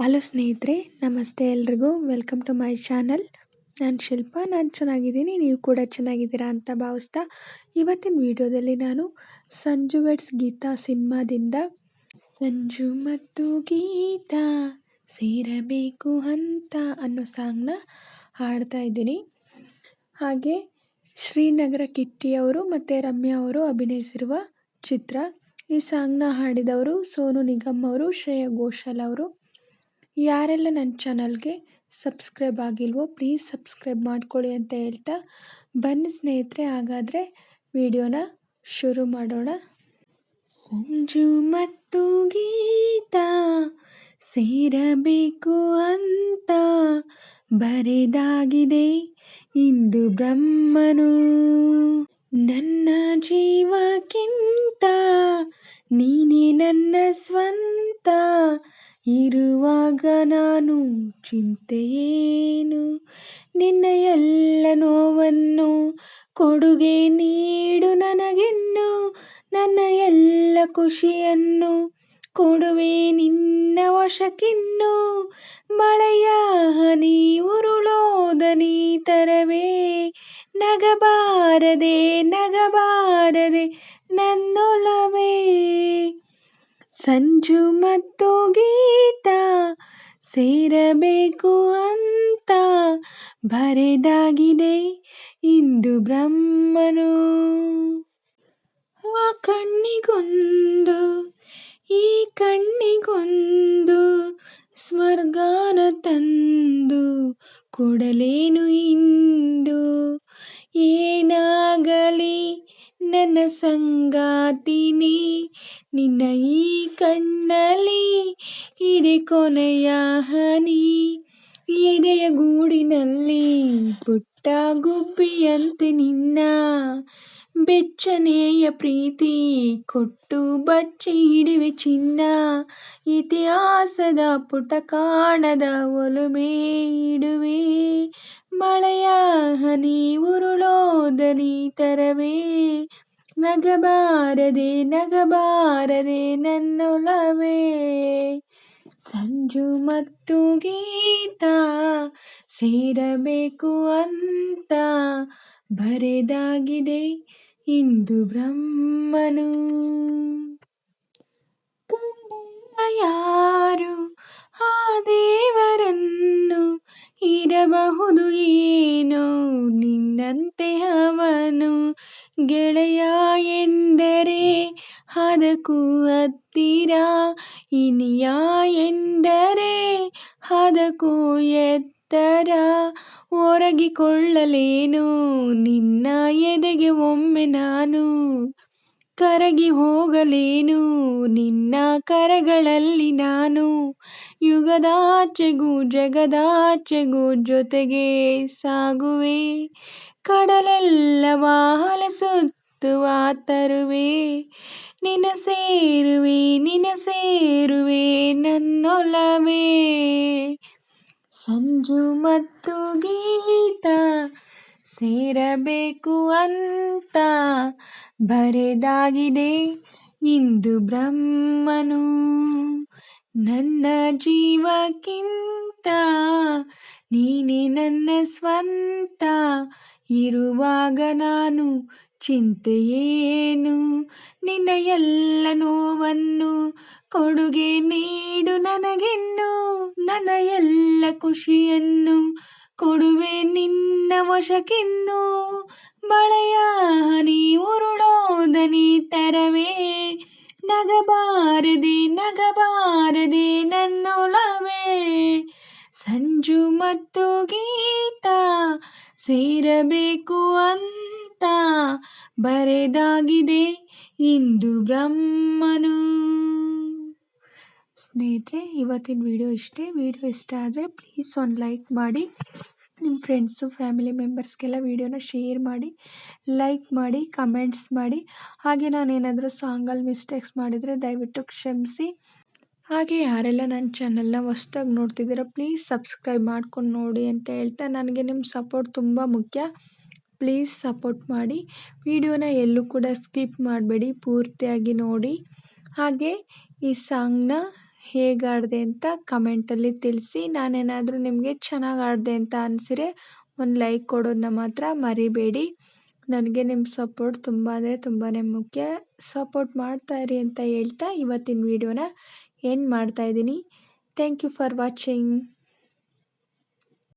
Hello ಸ್ನೇಹಿತರೆ, ನಮಸ್ತೆ ಎಲ್ರಿಗೂ. Welcome to my channel. ನಾನು ಶಿಲ್ಪಾ. ನಾನು ಚೆನ್ನಾಗಿದ್ದೀನಿ, ನೀವು ಕೂಡ ಚೆನ್ನಾಗಿದ್ದೀರಾ ಅಂತ ಭಾವಿಸ್ತಾ ಇವತ್ತಿನ ವಿಡಿಯೋದಲ್ಲಿ ನಾನು ಸಂಜು ವೆಡ್ಸ್ ಗೀತಾ ಸಿನಿಮಾದಿಂದ ಸಂಜು ಮತ್ತು ಗೀತಾ ಸೇರಬೇಕು ಅಂತ ಅನ್ನೋ ಸಾಂಗ್ನ ಹಾಡ್ತಾ ಇದ್ದೀನಿ. ಹಾಗೆ ಶ್ರೀನಗರ ಕಿಟ್ಟಿ ಅವರು ಮತ್ತು ರಮ್ಯಾ ಅವರು ಅಭಿನಯಿಸಿರುವ ಚಿತ್ರ. ಈ ಸಾಂಗ್ನ ಹಾಡಿದವರು ಸೋನು ನಿಗಮ್ ಅವರು, ಶ್ರೇಯಾ ಘೋಷಾಲ್ ಅವರು. ಯಾರೆಲ್ಲ ನನ್ನ ಚಾನಲ್ಗೆ ಸಬ್ಸ್ಕ್ರೈಬ್ ಆಗಿಲ್ವೋ ಪ್ಲೀಸ್ ಸಬ್ಸ್ಕ್ರೈಬ್ ಮಾಡ್ಕೊಳ್ಳಿ ಅಂತ ಹೇಳ್ತಾ ಬನ್ನಿ ಸ್ನೇಹಿತರೆ, ಹಾಗಾದರೆ ವಿಡಿಯೋನ ಶುರು ಮಾಡೋಣ. ಸಂಜು ಮತ್ತು ಗೀತಾ ಸೇರಬೇಕು ಅಂತ ಬರೆದಾಗಿದೆ ಇಂದು ಬ್ರಹ್ಮನು. ನನ್ನ ಜೀವಕ್ಕಿಂತ ನೀನೇ ನನ್ನ ಸ್ವಂತ, ಇರುವಾಗ ನಾನು ಚಿಂತೆಯೇನು. ನಿನ್ನ ಎಲ್ಲ ನೋವನ್ನು ಕೊಡುಗೆ ನೀಡು ನನಗಿನ್ನು, ನನ್ನ ಎಲ್ಲ ಖುಷಿಯನ್ನು ಕೊಡುವೆ ನಿನ್ನ ವಶಕ್ಕಿನ್ನು. ಮಳೆಯ ಹನಿ ಉರುಳೋದನಿ ತರವೇ, ನಗಬಾರದೆ ನಗಬಾರದೆ ನನ್ನೊಲವೇ. ಸಂಜು ಮತ್ತು ಗೀತಾ ಸೇರಬೇಕು ಅಂತ ಬರೆದಾಗಿದೆ ಇಂದು ಬ್ರಹ್ಮನು. ಆ ಕಣ್ಣಿಗೊಂದು ಈ ಕಣ್ಣಿಗೊಂದು ಸ್ವರ್ಗಾನ ತಂದು ಕೊಡಲೇನು ಇಂದು. ಏನಾಗಲಿ ನನ್ನ ಸಂಗಾತಿನಿ, ನಿನ್ನ ಈ ಕಣ್ಣಲ್ಲಿ ಇದೆ ಕೊನೆಯ ಹನಿ. ಎದೆಯ ಗೂಡಿನಲ್ಲಿ ಪುಟ್ಟ ಗುಬ್ಬಿಯಂತೆ ನಿನ್ನ ಬೆಚ್ಚನೆಯ ಪ್ರೀತಿ ಕೊಟ್ಟು ಬಚ್ಚಿ ಹಿಡಿವೆ ಚಿನ್ನ. ಇತಿಹಾಸದ ಪುಟ ಕಾಣದ ಒಲುಮೆ ಇಡುವೆ, ಮಳೆಯ ಹನಿ ಉರುಳೋದನಿ ತರವೇ, ನಗಬಾರದೆ ನಗಬಾರದೆ ನನ್ನೊಲವೇ. ಸಂಜು ಮತ್ತು ಗೀತಾ ಸೇರಬೇಕು ಅಂತ ಬರೆದಾಗಿದೆ ಇಂದು ಬ್ರಹ್ಮನು. ಕಂಡಿಲ್ಲ ಯಾರು ಆ ದೇವರನ್ನು, ಇರಬಹುದು ಏನೋ ನಿನ್ನಂತೆ ಅವನು. ಗೆಳೆಯ ಎಂದರೆ ಅದಕ್ಕೂ ಹತ್ತಿರ, ಇನಿಯ ಎಂದರೆ ಅದಕ್ಕೂ ಎತ್ತರ. ಒರಗಿಕೊಳ್ಳಲೇನು ನಿನ್ನ ಎದೆಗೆ ಒಮ್ಮೆ ನಾನು, ಕರಗಿ ಹೋಗಲೇನು ನಿನ್ನ ಕರಗಳಲ್ಲಿ ನಾನು. ಯುಗದಾಚೆಗೂ ಜಗದಾಚೆಗೂ ಜೊತೆಗೆ ಸಾಗುವೆ, ಕಡಲೆಲ್ಲವ ಅಲೆಸುತ್ತುವ ತರುವೆ. ನಿನ್ನ ಸೇರುವೆ ನನ್ನೊಲವೇ. ಸಂಜು ಮತ್ತು ಗೀತಾ ಸೇರಬೇಕು ಅಂತ ಬರೆದಾಗಿದೆ ಇಂದು ಬ್ರಹ್ಮನು. ನನ್ನ ಜೀವಕ್ಕಿಂತ ನೀನೇ ನನ್ನ ಸ್ವಂತ, ಇರುವಾಗ ನಾನು ಚಿಂತೆಯೇನು. ನಿನ್ನ ಎಲ್ಲ ನೋವನ್ನು ಕೊಡುಗೆ ನೀಡು ನನಗಿನ್ನು, ನನ್ನ ಎಲ್ಲ ಖುಷಿಯನ್ನು ಕೊಡುವೆ ನಿನ್ನ ವಶಕ್ಕಿನ್ನು. ಮಳೆಯ ಹನಿ ಉರುಳೋದನಿ ತರವೇ, ನಗಬಾರದೆ ನಗಬಾರದೆ ನನ್ನೊಲವೇ. ಸಂಜು ಮತ್ತು ಗೀತಾ ಸೇರಬೇಕು ಅಂತ ಬರೆದಾಗಿದೆ ಇಂದು ಬ್ರಹ್ಮನು. ಸ್ನೇಹಿತರೆ, ಇವತ್ತಿನ ವಿಡಿಯೋ ಇಷ್ಟೇ. ವಿಡಿಯೋ ಇಷ್ಟ ಆದರೆ ಪ್ಲೀಸ್ ಒಂದು ಲೈಕ್ ಮಾಡಿ, ನಿಮ್ಮ ಫ್ರೆಂಡ್ಸು ಫ್ಯಾಮಿಲಿ ಮೆಂಬರ್ಸ್ಗೆಲ್ಲ ವಿಡಿಯೋನ ಶೇರ್ ಮಾಡಿ, ಲೈಕ್ ಮಾಡಿ, ಕಮೆಂಟ್ಸ್ ಮಾಡಿ. ಹಾಗೆ ನಾನೇನಾದರೂ ಸಾಂಗಲ್ಲಿ ಮಿಸ್ಟೇಕ್ಸ್ ಮಾಡಿದರೆ ದಯವಿಟ್ಟು ಕ್ಷಮಿಸಿ. ಹಾಗೆ ಯಾರೆಲ್ಲ ನನ್ನ ಚಾನಲ್ನ ಹೊಸ್ದಾಗಿ ನೋಡ್ತಿದ್ದೀರೋ ಪ್ಲೀಸ್ ಸಬ್ಸ್ಕ್ರೈಬ್ ಮಾಡ್ಕೊಂಡು ನೋಡಿ ಅಂತ ಹೇಳ್ತಾ, ನನಗೆ ನಿಮ್ಮ ಸಪೋರ್ಟ್ ತುಂಬ ಮುಖ್ಯ. ಪ್ಲೀಸ್ ಸಪೋರ್ಟ್ ಮಾಡಿ. ವಿಡಿಯೋನ ಎಲ್ಲೂ ಕೂಡ ಸ್ಕಿಪ್ ಮಾಡಬೇಡಿ, ಪೂರ್ತಿಯಾಗಿ ನೋಡಿ. ಹಾಗೆ ಈ ಸಾಂಗ್ನ ಹೇಗೆ ಆಡಿದೆ ಅಂತ ಕಮೆಂಟಲ್ಲಿ ತಿಳಿಸಿ. ನಾನೇನಾದರೂ ನಿಮಗೆ ಚೆನ್ನಾಗಿ ಆಡಿದೆ ಅಂತ ಅನಿಸಿದ್ರೆ ಒಂದು ಲೈಕ್ ಕೊಡೋದನ್ನ ಮಾತ್ರ ಮರಿಬೇಡಿ. ನನಗೆ ನಿಮ್ಮ ಸಪೋರ್ಟ್ ತುಂಬ ಅಂದರೆ ತುಂಬಾ ಮುಖ್ಯ. ಸಪೋರ್ಟ್ ಮಾಡ್ತಾಯಿರಿ ಅಂತ ಹೇಳ್ತಾ ಇವತ್ತಿನ ವಿಡಿಯೋನ ಎಂಡ್ ಮಾಡ್ತಾಯಿದ್ದೀನಿ. Thank you for watching.